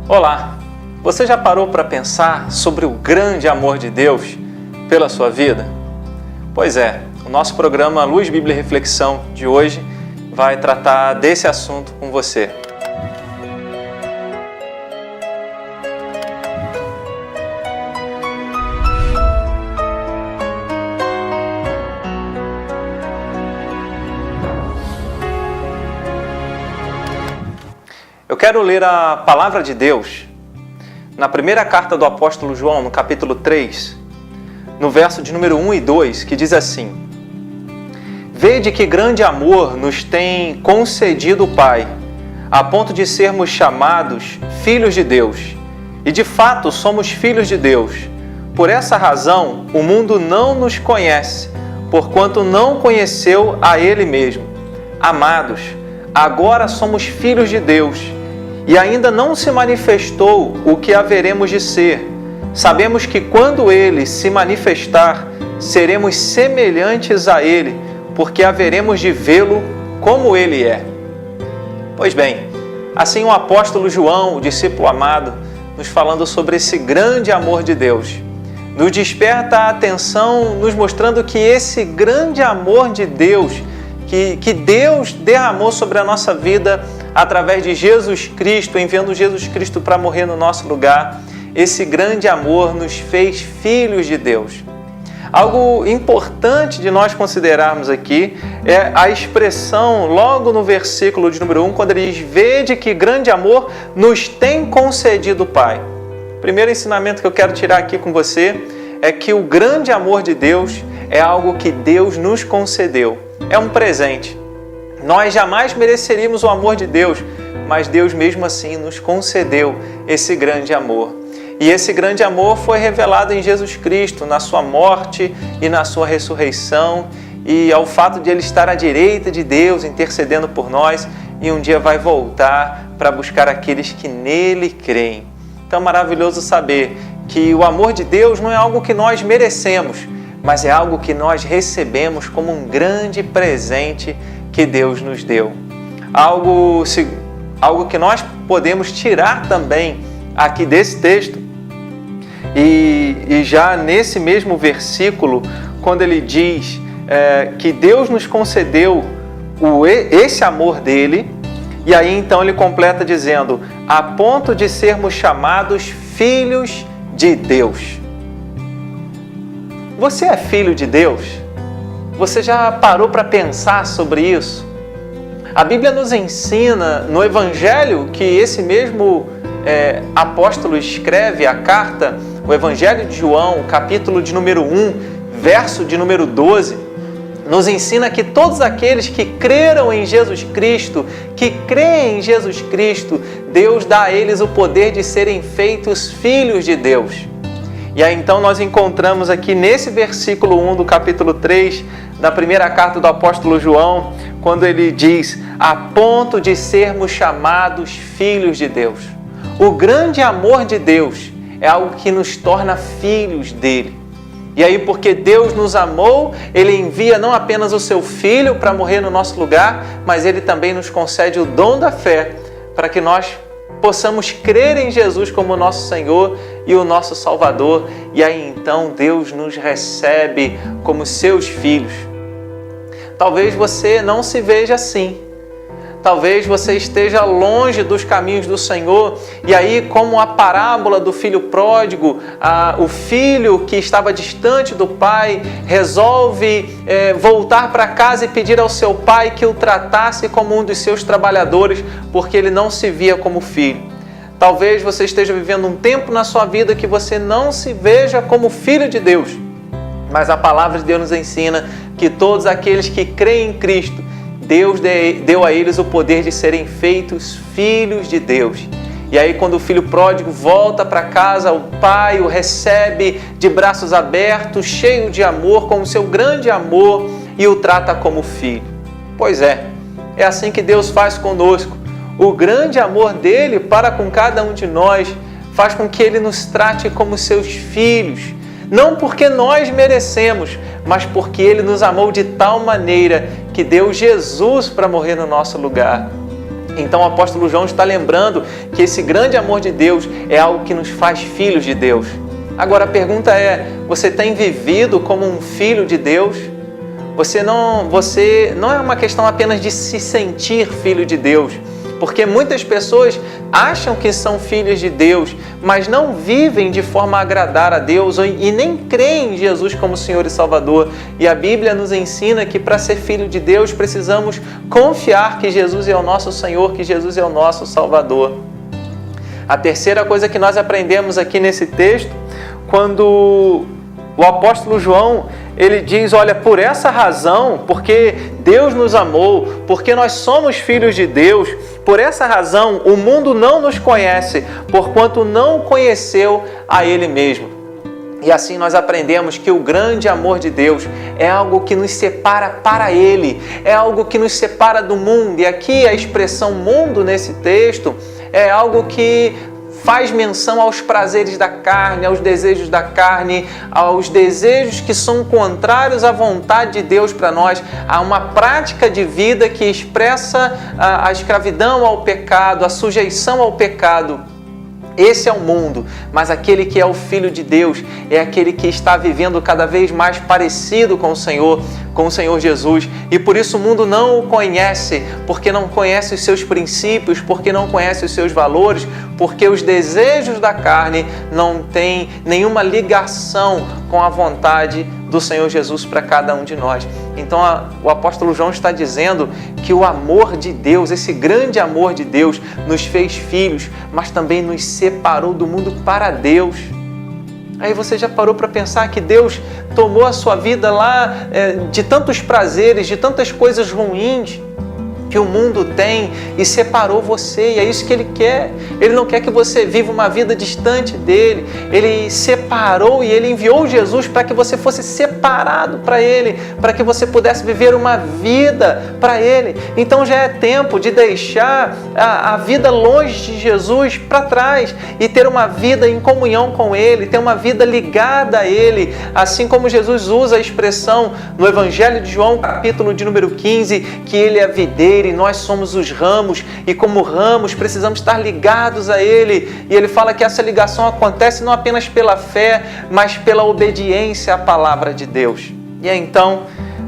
Olá! Você já parou para pensar sobre o grande amor de Deus pela sua vida? Pois é, o nosso programa Luz, Bíblia e Reflexão de hoje vai tratar desse assunto com você. Eu quero ler a palavra de Deus na primeira carta do apóstolo João, no capítulo 3, no verso de número 1 e 2, que diz assim: Vede que grande amor nos tem concedido o Pai, a ponto de sermos chamados filhos de Deus. E de fato somos filhos de Deus. Por essa razão, o mundo não nos conhece, porquanto não conheceu a Ele mesmo. Amados, agora somos filhos de Deus, e ainda não se manifestou o que haveremos de ser. Sabemos que quando Ele se manifestar, seremos semelhantes a Ele, porque haveremos de vê-lo como Ele é. Pois bem, assim o apóstolo João, o discípulo amado, nos falando sobre esse grande amor de Deus, nos desperta a atenção, nos mostrando que esse grande amor de Deus, que Deus derramou sobre a nossa vida através de Jesus Cristo, enviando Jesus Cristo para morrer no nosso lugar, esse grande amor nos fez filhos de Deus. Algo importante de nós considerarmos aqui é a expressão logo no versículo de número 1, quando ele diz: Vede que grande amor nos tem concedido o Pai. O primeiro ensinamento que eu quero tirar aqui com você é que o grande amor de Deus é algo que Deus nos concedeu. É um presente. Nós jamais mereceríamos o amor de Deus, mas Deus mesmo assim nos concedeu esse grande amor. E esse grande amor foi revelado em Jesus Cristo, na sua morte e na sua ressurreição, e ao fato de Ele estar à direita de Deus, intercedendo por nós, e um dia vai voltar para buscar aqueles que nele creem. Então é maravilhoso saber que o amor de Deus não é algo que nós merecemos, mas é algo que nós recebemos como um grande presente que Deus nos deu. Algo que nós podemos tirar também aqui desse texto, e já nesse mesmo versículo, quando ele diz que Deus nos concedeu esse amor dele, e aí então ele completa dizendo, a ponto de sermos chamados filhos de Deus. Você é filho de Deus? Você já parou para pensar sobre isso? A Bíblia nos ensina no Evangelho que esse mesmo apóstolo escreve a carta, o Evangelho de João, capítulo de número 1, verso de número 12, nos ensina que todos aqueles que creram em Jesus Cristo, que creem em Jesus Cristo, Deus dá a eles o poder de serem feitos filhos de Deus. E aí então nós encontramos aqui nesse versículo 1 do capítulo 3, da primeira carta do apóstolo João, quando ele diz, a ponto de sermos chamados filhos de Deus. O grande amor de Deus é algo que nos torna filhos dele. E aí, porque Deus nos amou, Ele envia não apenas o seu Filho para morrer no nosso lugar, mas Ele também nos concede o dom da fé, para que nós possamos crer em Jesus como nosso Senhor e o nosso Salvador. E aí então Deus nos recebe como seus filhos. Talvez você não se veja assim. Talvez você esteja longe dos caminhos do Senhor, e aí, como a parábola do filho pródigo, o filho que estava distante do pai resolve voltar para casa e pedir ao seu pai que o tratasse como um dos seus trabalhadores, porque ele não se via como filho. Talvez você esteja vivendo um tempo na sua vida que você não se veja como filho de Deus, mas a palavra de Deus nos ensina que todos aqueles que creem em Cristo, Deus deu a eles o poder de serem feitos filhos de Deus. E aí, quando o filho pródigo volta para casa, o pai o recebe de braços abertos, cheio de amor, com o seu grande amor, e o trata como filho. Pois é assim que Deus faz conosco. O grande amor dele para com cada um de nós faz com que ele nos trate como seus filhos. Não porque nós merecemos, mas porque Ele nos amou de tal maneira que deu Jesus para morrer no nosso lugar. Então o apóstolo João está lembrando que esse grande amor de Deus é algo que nos faz filhos de Deus. Agora a pergunta é, você tem vivido como um filho de Deus? Você não é uma questão apenas de se sentir filho de Deus, porque muitas pessoas acham que são filhos de Deus, mas não vivem de forma a agradar a Deus e nem creem em Jesus como Senhor e Salvador. E a Bíblia nos ensina que para ser filho de Deus precisamos confiar que Jesus é o nosso Senhor, que Jesus é o nosso Salvador. A terceira coisa que nós aprendemos aqui nesse texto, quando o apóstolo João, ele diz, olha, por essa razão, porque Deus nos amou, porque nós somos filhos de Deus, por essa razão o mundo não nos conhece, porquanto não conheceu a Ele mesmo. E assim nós aprendemos que o grande amor de Deus é algo que nos separa para Ele, é algo que nos separa do mundo. E aqui a expressão mundo nesse texto é algo que faz menção aos prazeres da carne, aos desejos da carne, aos desejos que são contrários à vontade de Deus para nós, a uma prática de vida que expressa a escravidão ao pecado, a sujeição ao pecado. Esse é o mundo, mas aquele que é o Filho de Deus é aquele que está vivendo cada vez mais parecido com o Senhor Jesus. E por isso o mundo não o conhece, porque não conhece os seus princípios, porque não conhece os seus valores, porque os desejos da carne não têm nenhuma ligação com a vontade do Senhor Jesus para cada um de nós. Então o apóstolo João está dizendo que o amor de Deus, esse grande amor de Deus, nos fez filhos, mas também nos separou do mundo para Deus. Aí você já parou para pensar que Deus tomou a sua vida lá de tantos prazeres, de tantas coisas ruins que o mundo tem e separou você, e é isso que Ele quer. Ele não quer que você viva uma vida distante dEle. Ele separou e Ele enviou Jesus para que você fosse separado para Ele, para que você pudesse viver uma vida para Ele. Então já é tempo de deixar a vida longe de Jesus para trás e ter uma vida em comunhão com Ele, ter uma vida ligada a Ele, assim como Jesus usa a expressão no Evangelho de João, capítulo de número 15, que Ele é a videira e nós somos os ramos, e como ramos precisamos estar ligados a Ele. E Ele fala que essa ligação acontece não apenas pela fé, mas pela obediência à palavra de Deus. E aí, então,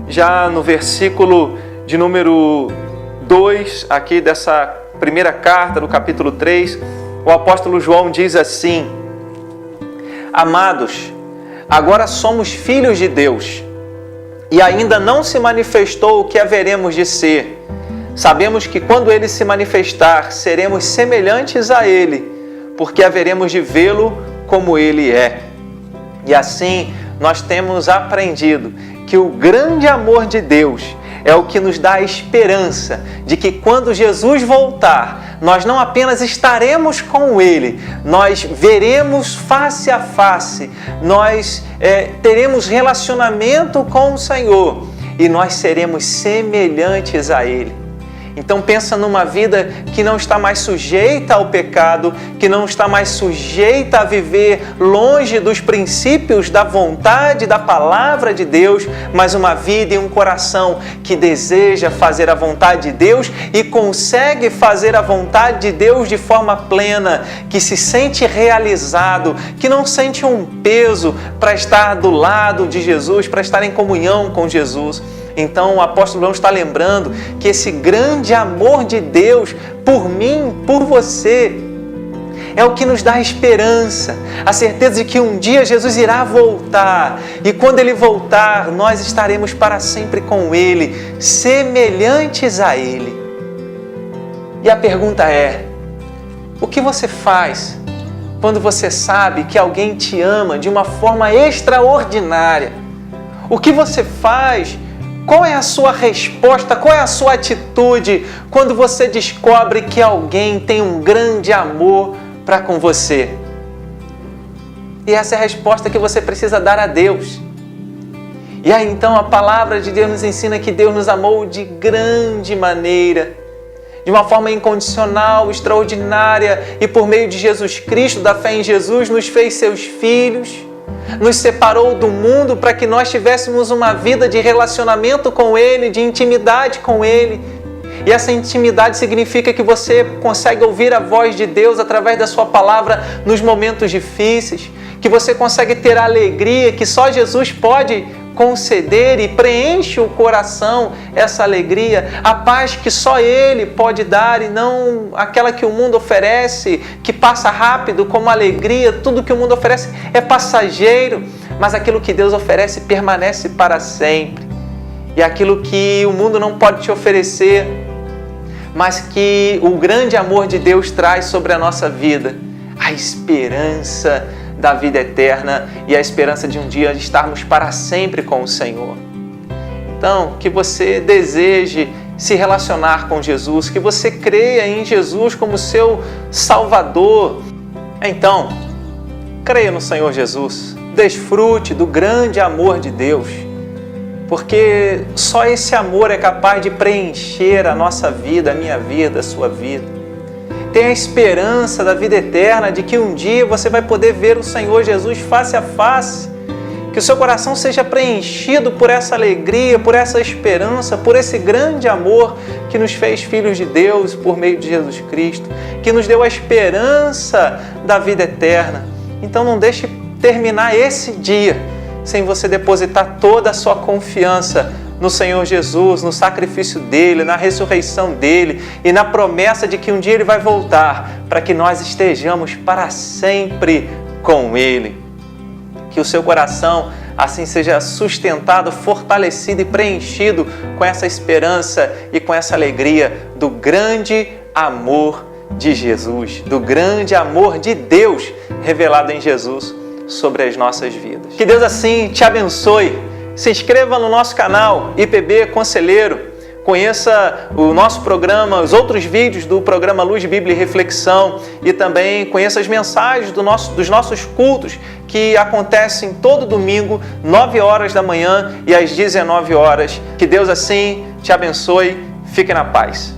já no versículo de número 2, aqui dessa primeira carta do capítulo 3, o apóstolo João diz assim: Amados, agora somos filhos de Deus, e ainda não se manifestou o que haveremos de ser. Sabemos que quando Ele se manifestar, seremos semelhantes a Ele, porque haveremos de vê-lo como Ele é. E assim, nós temos aprendido que o grande amor de Deus é o que nos dá a esperança de que quando Jesus voltar, nós não apenas estaremos com Ele, nós veremos face a face, nós teremos relacionamento com o Senhor e nós seremos semelhantes a Ele. Então pensa numa vida que não está mais sujeita ao pecado, que não está mais sujeita a viver longe dos princípios da vontade, da palavra de Deus, mas uma vida e um coração que deseja fazer a vontade de Deus e consegue fazer a vontade de Deus de forma plena, que se sente realizado, que não sente um peso para estar do lado de Jesus, para estar em comunhão com Jesus. Então o apóstolo João está lembrando que esse grande amor de Deus por mim, por você, é o que nos dá esperança, a certeza de que um dia Jesus irá voltar e quando Ele voltar, nós estaremos para sempre com Ele, semelhantes a Ele. E a pergunta é: o que você faz quando você sabe que alguém te ama de uma forma extraordinária? O que você faz? Qual é a sua resposta? Qual é a sua atitude quando você descobre que alguém tem um grande amor para com você? E essa é a resposta que você precisa dar a Deus. E aí então a palavra de Deus nos ensina que Deus nos amou de grande maneira, de uma forma incondicional, extraordinária, e por meio de Jesus Cristo, da fé em Jesus, nos fez seus filhos, nos separou do mundo para que nós tivéssemos uma vida de relacionamento com Ele, de intimidade com Ele. E essa intimidade significa que você consegue ouvir a voz de Deus através da sua palavra nos momentos difíceis, que você consegue ter a alegria que só Jesus pode conceder e preenche o coração essa alegria, a paz que só Ele pode dar e não aquela que o mundo oferece, que passa rápido como alegria. Tudo que o mundo oferece é passageiro, mas aquilo que Deus oferece permanece para sempre. E aquilo que o mundo não pode te oferecer, mas que o grande amor de Deus traz sobre a nossa vida, a esperança da vida eterna e a esperança de um dia estarmos para sempre com o Senhor. Então, que você deseje se relacionar com Jesus, que você creia em Jesus como seu Salvador. Então, creia no Senhor Jesus, desfrute do grande amor de Deus, porque só esse amor é capaz de preencher a nossa vida, a minha vida, a sua vida. Tenha a esperança da vida eterna, de que um dia você vai poder ver o Senhor Jesus face a face. Que o seu coração seja preenchido por essa alegria, por essa esperança, por esse grande amor que nos fez filhos de Deus por meio de Jesus Cristo, que nos deu a esperança da vida eterna. Então não deixe terminar esse dia sem você depositar toda a sua confiança no Senhor Jesus, no sacrifício dele, na ressurreição dele e na promessa de que um dia ele vai voltar para que nós estejamos para sempre com ele. Que o seu coração assim seja sustentado, fortalecido e preenchido com essa esperança e com essa alegria do grande amor de Jesus, do grande amor de Deus revelado em Jesus sobre as nossas vidas. Que Deus assim te abençoe. Se inscreva no nosso canal IPB Conselheiro, conheça o nosso programa, os outros vídeos do programa Luz, Bíblia e Reflexão e também conheça as mensagens dos nossos cultos que acontecem todo domingo, 9 horas da manhã e às 19 horas. Que Deus assim te abençoe. Fique na paz.